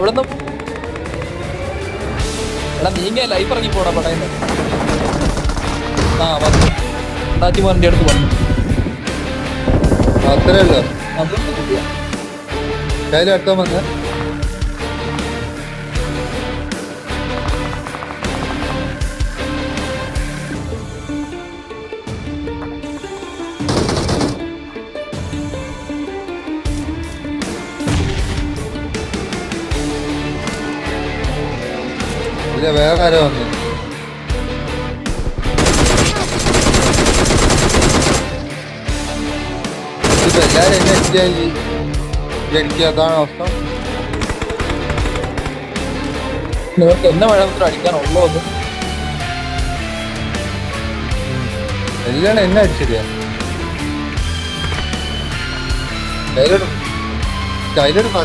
അവിടെ നിന്ന് എടാ നീങ്ങ ലൈഫ് ഇറങ്ങി പോടാ പടയുന്ന. ആ വന്നു ടാറ്റിമാറിന്റെ അടുത്ത് വന്നു. അത്രയല്ലോ അതൊന്നും കിട്ടിയ കയ്യിലെടുത്താൻ വന്ന് ഇല്ല, വേറെ ആരോ വന്നു. ഇതിപ്പോ എല്ലാരും എന്നെ അടിക്കുക, അതാണ് അവസ്ഥ. നിങ്ങൾക്ക് എന്നെ വേണമെങ്കിലും അടിക്കാനുള്ളൂ എന്ന്. എല്ലാരും എന്നെ അടിച്ചില്ല. കയ്യിലോട്ട്